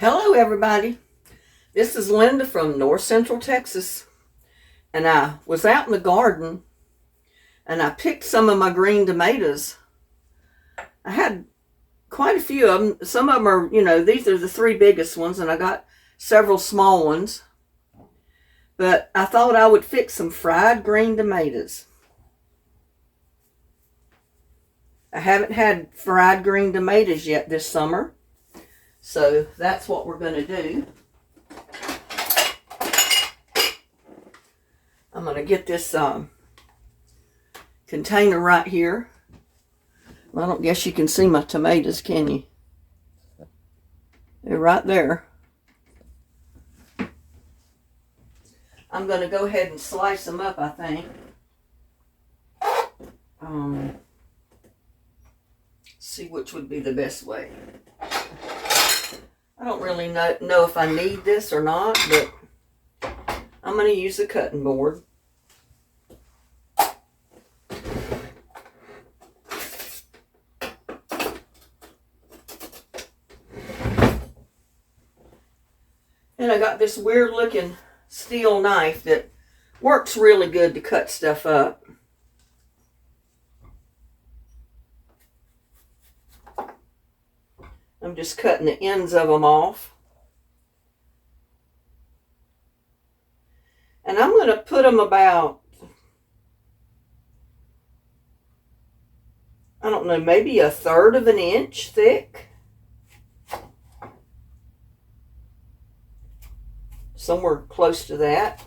Hello, everybody. This is Linda from North Central Texas, and I was out in the garden and I picked some of my green tomatoes. I had quite a few of them. Some of them are, these are the three biggest ones, and I got several small ones. But I thought I would fix some fried green tomatoes. I haven't had fried green tomatoes yet this summer, so that's what we're going to do. I'm going to get this container right here. I don't guess you can see my tomatoes, can you? They're right there. I'm going to go ahead and slice them up, I think. See which would be the best way. I don't really know if I need this or not, but I'm going to use a cutting board. And I got this weird looking steel knife that works really good to cut stuff up. I'm just cutting the ends of them off. And I'm going to put them about, I don't know, maybe 1/3 of an inch thick. Somewhere close to that.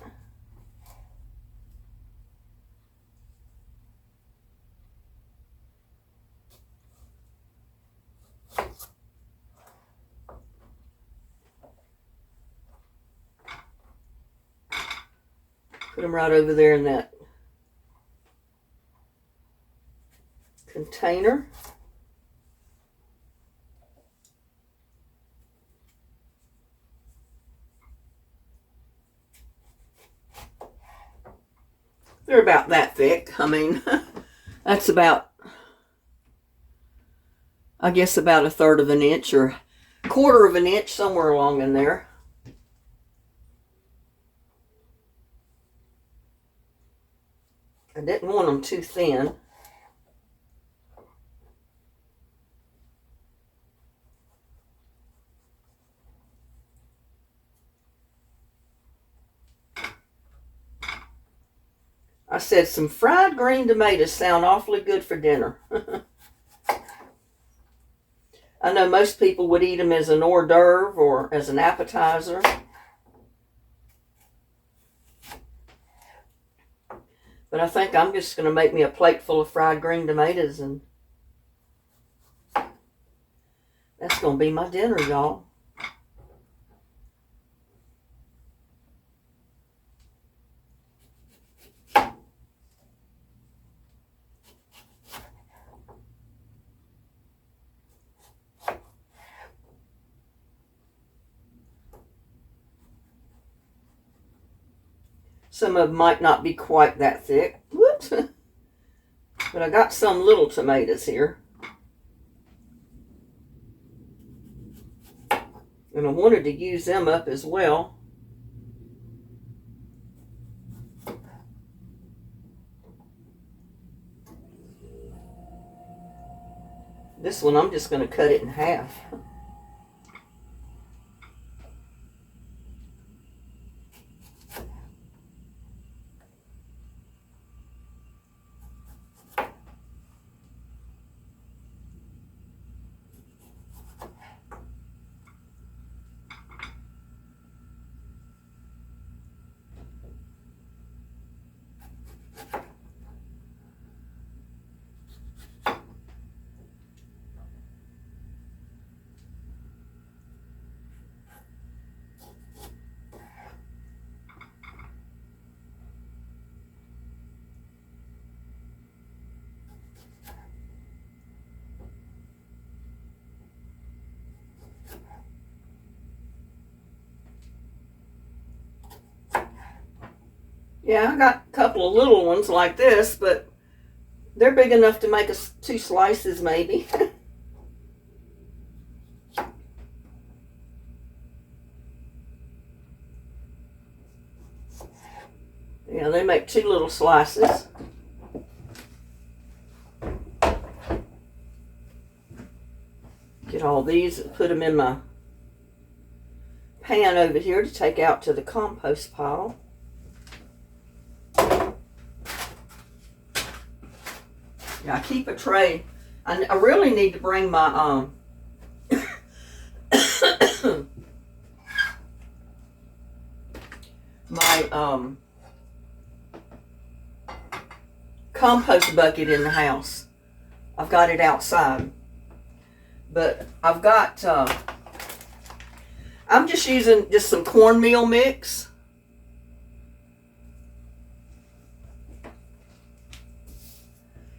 Put them right over there in that container. They're about that thick. I mean, that's about, I guess, about 1/3 of an inch or 1/4 of an inch, somewhere along in there. I didn't want them too thin. I said some fried green tomatoes sound awfully good for dinner. I know most people would eat them as an hors d'oeuvre or as an appetizer. But I think I'm just going to make me a plate full of fried green tomatoes, and that's going to be my dinner, y'all. Some of them might not be quite that thick. Whoops. But I got some little tomatoes here. And I wanted to use them up as well. This one, I'm just going to cut it in half. Yeah, I got a couple of little ones like this, but they're big enough to make us 2 slices maybe. Yeah, they make 2 little slices. Get all these and put them in my pan over here to take out to the compost pile. Yeah, I keep a tray. I really need to bring my my compost bucket in the house. I've got it outside, but I've got I'm just using just some cornmeal mix.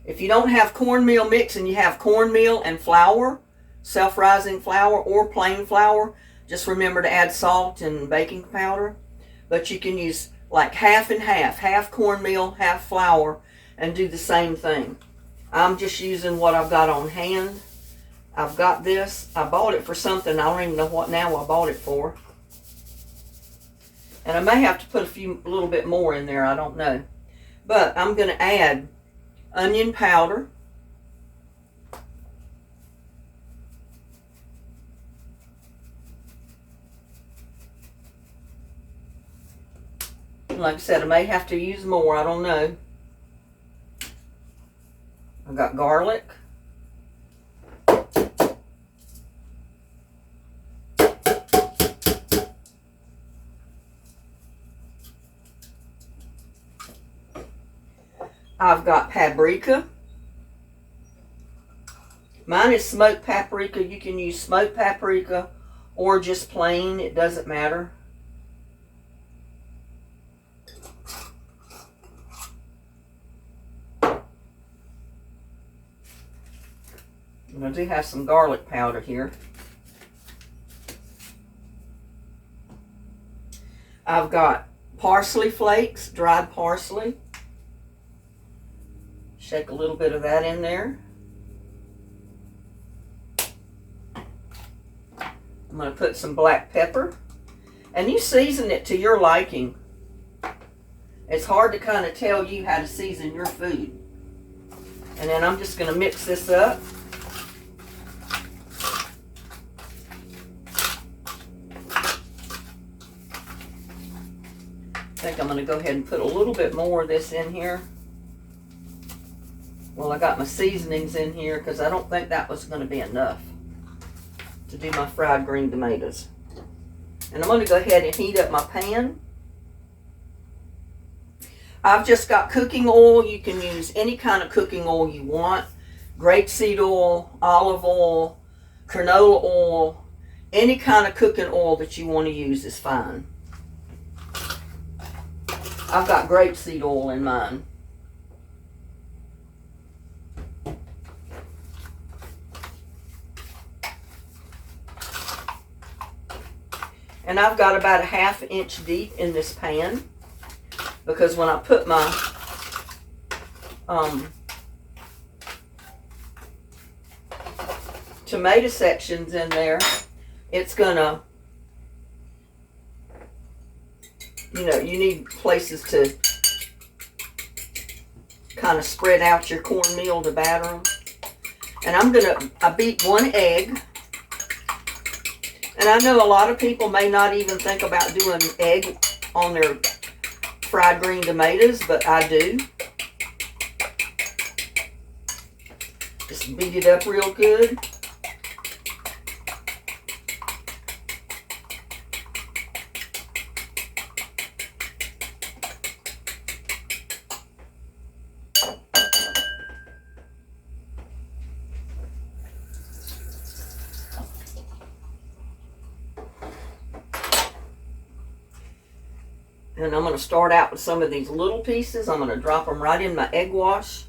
If you don't have cornmeal mix and you have cornmeal and flour, self-rising flour or plain flour, just remember to add salt and baking powder. But you can use like half and half cornmeal, half flour, and do the same thing. I'm just using what I've got on hand. I've got this. I bought it for something. I don't even know what now I bought it for. And I may have to put a little bit more in there. I don't know. But I'm going to add onion powder. Like I said, I may have to use more. I don't know. I've got garlic. I've got paprika. Mine is smoked paprika. You can use smoked paprika or just plain. It doesn't matter. And I do have some garlic powder here. I've got parsley flakes, dried parsley. Shake a little bit of that in there. I'm going to put some black pepper. And you season it to your liking. It's hard to kind of tell you how to season your food. And then I'm just going to mix this up. I think I'm going to go ahead and put a little bit more of this in here. Well, I got my seasonings in here because I don't think that was going to be enough to do my fried green tomatoes. And I'm going to go ahead and heat up my pan. I've just got cooking oil. You can use any kind of cooking oil you want. Grapeseed oil, olive oil, canola oil, any kind of cooking oil that you want to use is fine. I've got grapeseed oil in mine. And I've got about a 1/2 inch deep in this pan because when I put my tomato sections in there, it's gonna, you need places to kind of spread out your cornmeal to batter them. And I beat 1 egg. And I know a lot of people may not even think about doing egg on their fried green tomatoes, but I do. Just beat it up real good. And I'm going to start out with some of these little pieces. I'm going to drop them right in my egg wash.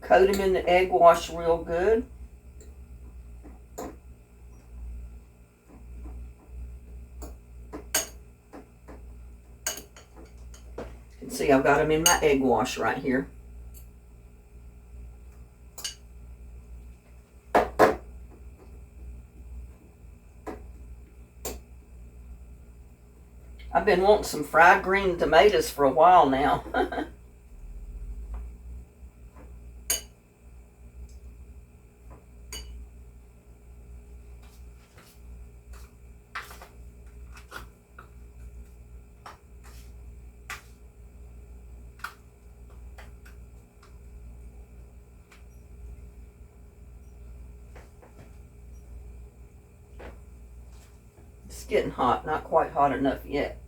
Coat them in the egg wash real good. You can see I've got them in my egg wash right here. I've been wanting some fried green tomatoes for a while now. It's getting hot, not quite hot enough yet.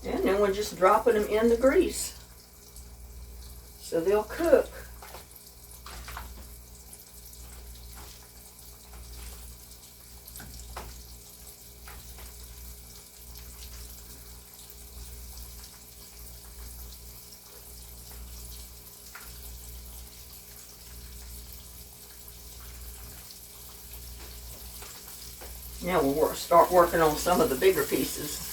And then we're just dropping them in the grease so they'll cook. Now we'll start working on some of the bigger pieces.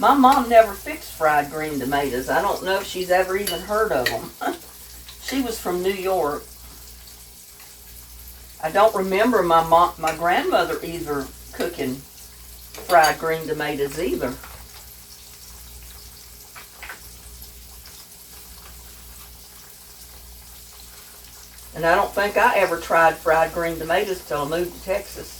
My mom never fixed fried green tomatoes. I don't know if she's ever even heard of them. She was from New York. I don't remember my grandmother either cooking fried green tomatoes either. And I don't think I ever tried fried green tomatoes till I moved to Texas.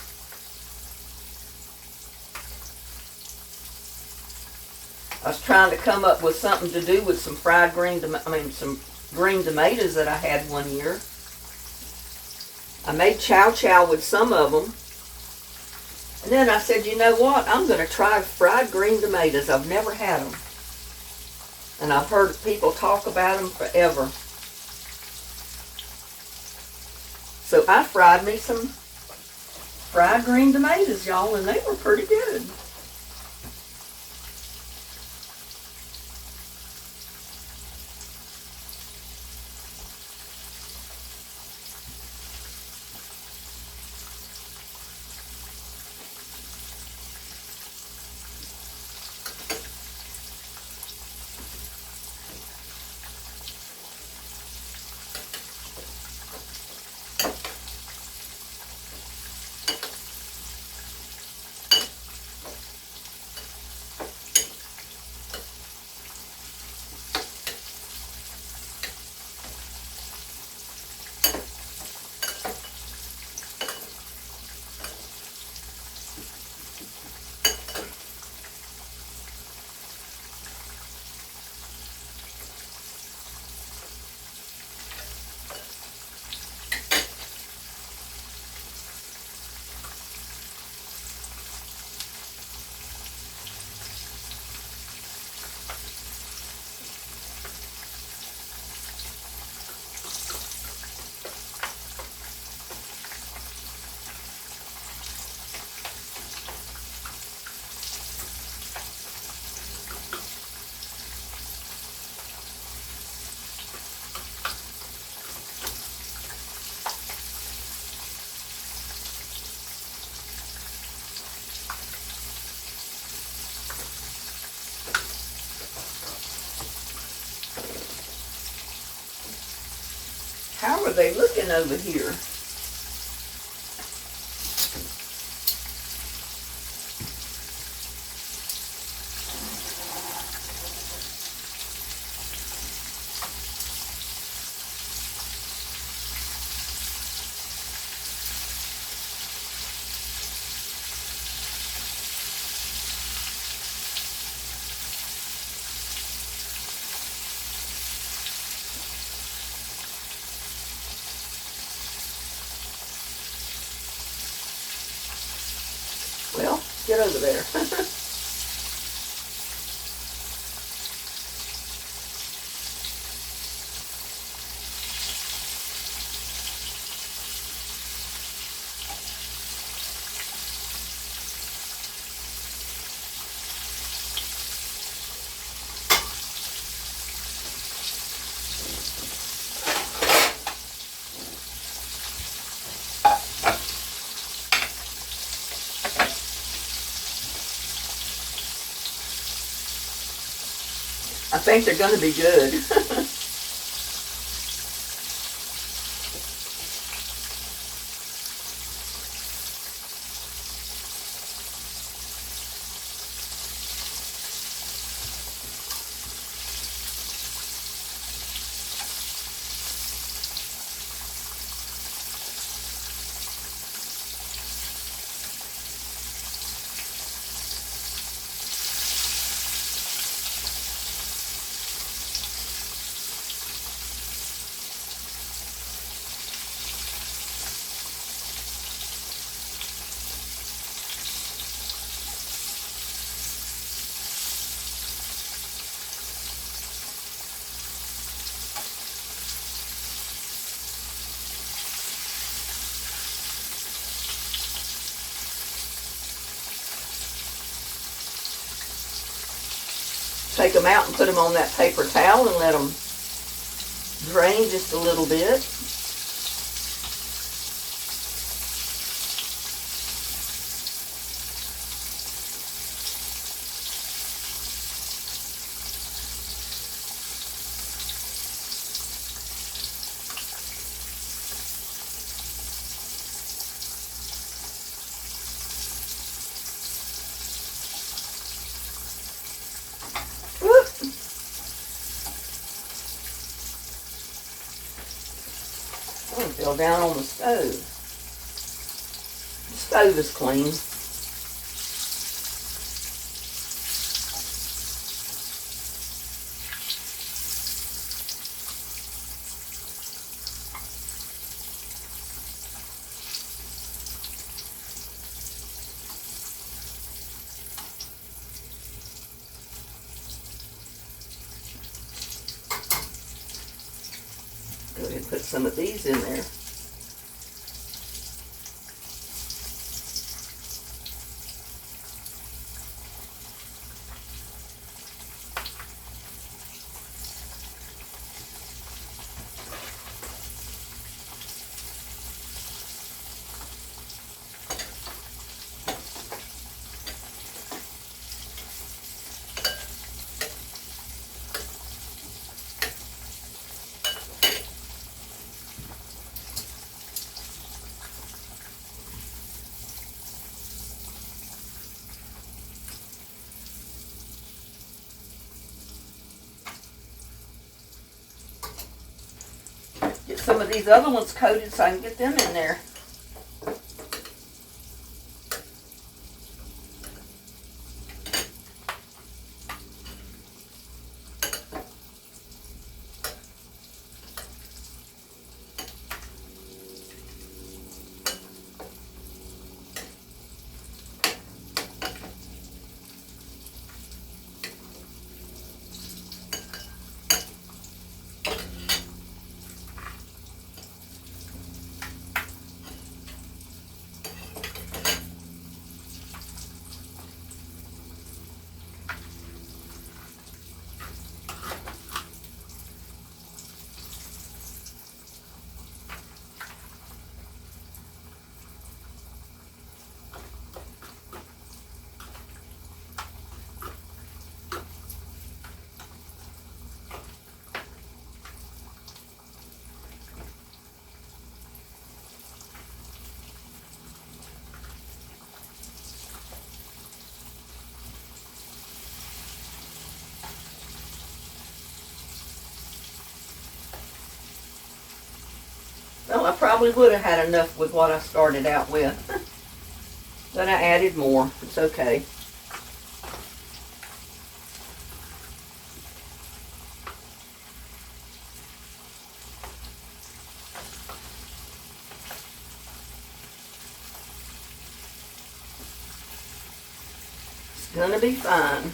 I was trying to come up with something to do with some some green tomatoes that I had one year. I made chow chow with some of them. And then I said, you know what? I'm going to try fried green tomatoes. I've never had them. And I've heard people talk about them forever. So I fried me some fried green tomatoes, y'all, and they were pretty good. How are they looking over here? Well, get over there. I think they're going to be good. Take them out and put them on that paper towel and let them drain just a little bit. Oh, it fell down on the stove. The stove is clean. Go ahead and put some of these in there. Get some of these other ones coated so I can get them in there. probably would have had enough with what I started out with. But I added more. It's okay. It's gonna be fine.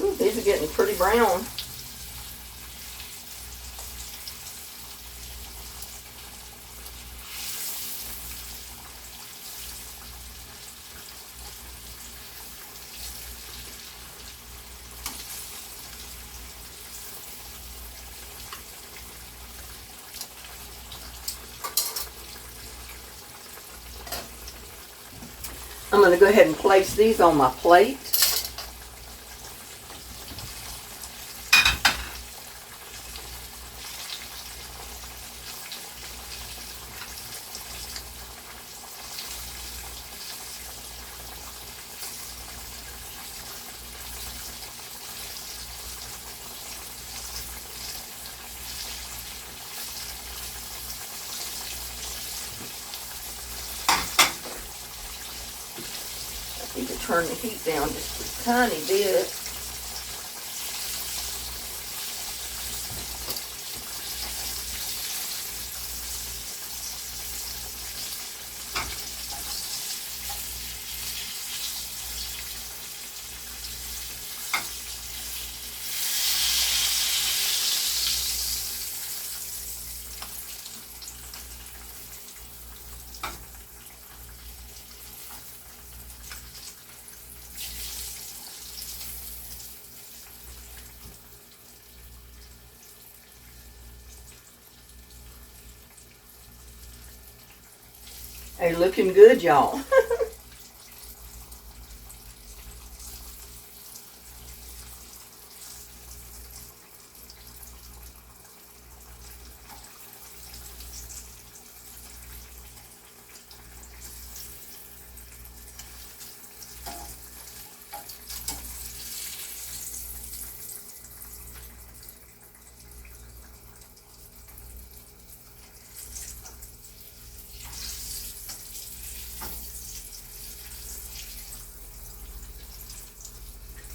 Ooh, these are getting pretty brown. I'm going to go ahead and place these on my plate. I need to turn the heat down just a tiny bit. Hey, looking good, y'all.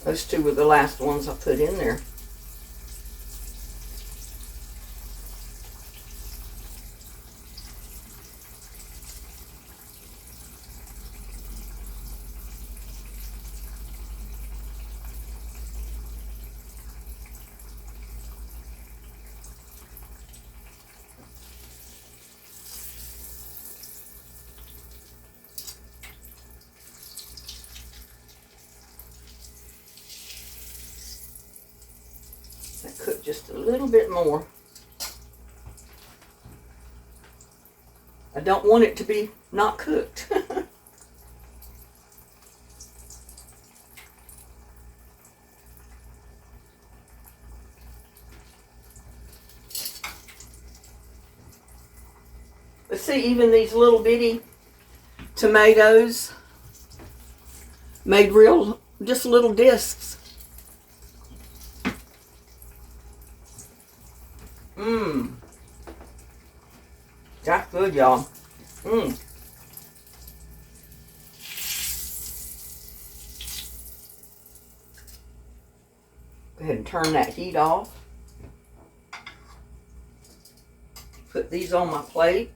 Those two were the last ones I put in there. Cook just a little bit more. I don't want it to be not cooked. But see, even these little bitty tomatoes made real, just little discs. Mmm. That's good, y'all. Mmm. Go ahead and turn that heat off. Put these on my plate.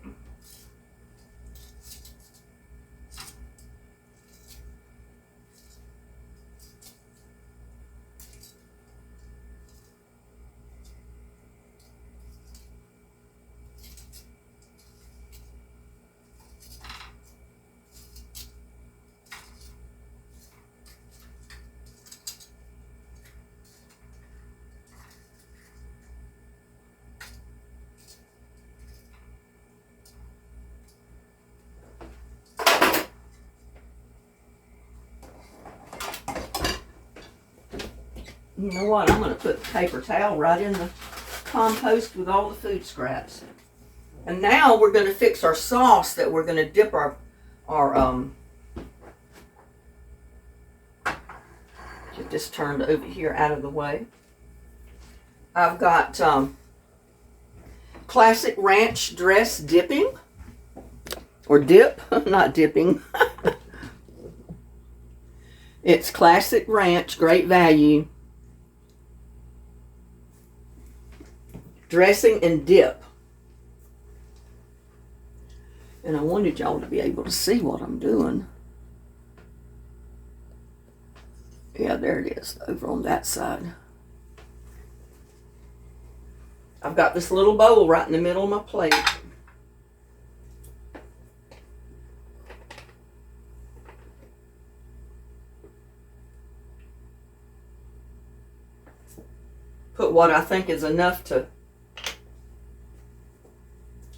You know what? I'm going to put the paper towel right in the compost with all the food scraps. And now we're going to fix our sauce that we're going to dip our get this turned over here out of the way. I've got classic ranch dress dipping, or dip, not dipping. It's classic ranch, great value. Dressing and dip. And I wanted y'all to be able to see what I'm doing. Yeah, there it is, over on that side. I've got this little bowl right in the middle of my plate. Put what I think is enough to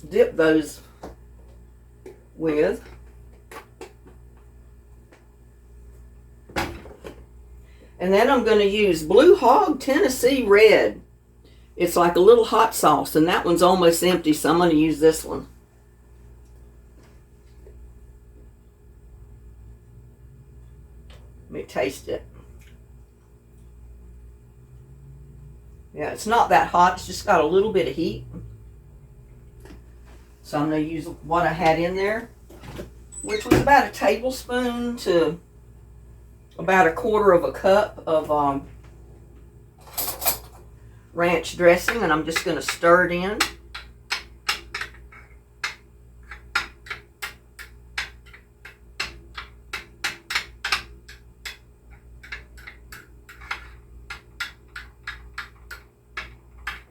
dip those with. And then I'm going to use Blue Hog Tennessee Red. It's like a little hot sauce, and that one's almost empty, so I'm going to use this one. Let me taste it. Yeah, it's not that hot. It's just got a little bit of heat. So I'm going to use what I had in there, which was about a tablespoon to about a quarter of a cup of ranch dressing, and I'm just going to stir it in.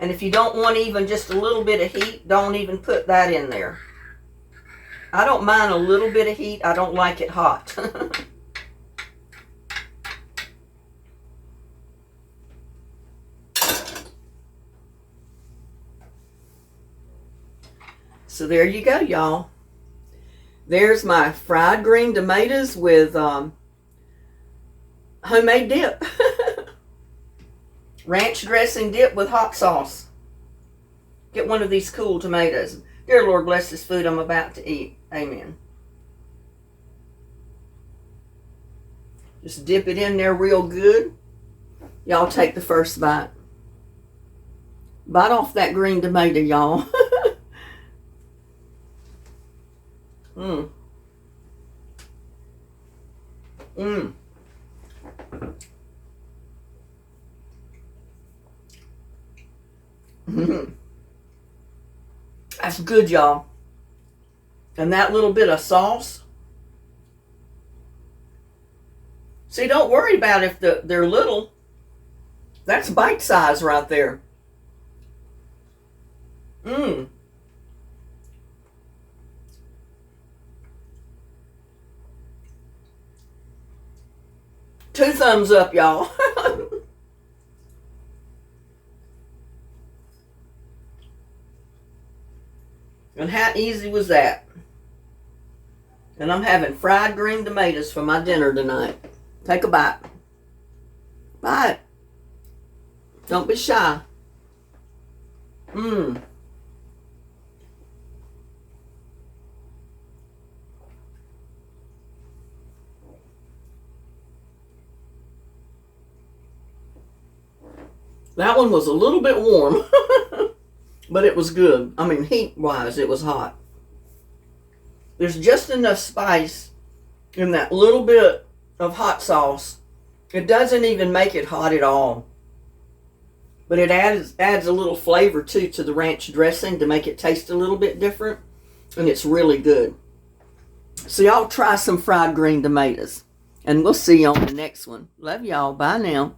And if you don't want even just a little bit of heat, don't even put that in there. I don't mind a little bit of heat. I don't like it hot. So there you go, y'all. There's my fried green tomatoes with homemade dip. Ranch dressing dip with hot sauce. Get one of these cool tomatoes. Dear Lord, bless this food I'm about to eat. Amen. Just dip it in there real good. Y'all take the first bite. Bite off that green tomato, y'all. Mmm. Mmm. That's good, y'all. And that little bit of sauce. See, don't worry about if they're little. That's bite size right there. Mmm. 2 thumbs up, y'all. And how easy was that? And I'm having fried green tomatoes for my dinner tonight. Take a bite. Bite. Don't be shy. Mmm. That one was a little bit warm. But it was good. I mean, heat-wise, it was hot. There's just enough spice in that little bit of hot sauce. It doesn't even make it hot at all. But it adds a little flavor, too, to the ranch dressing to make it taste a little bit different. And it's really good. So y'all try some fried green tomatoes. And we'll see you on the next one. Love y'all. Bye now.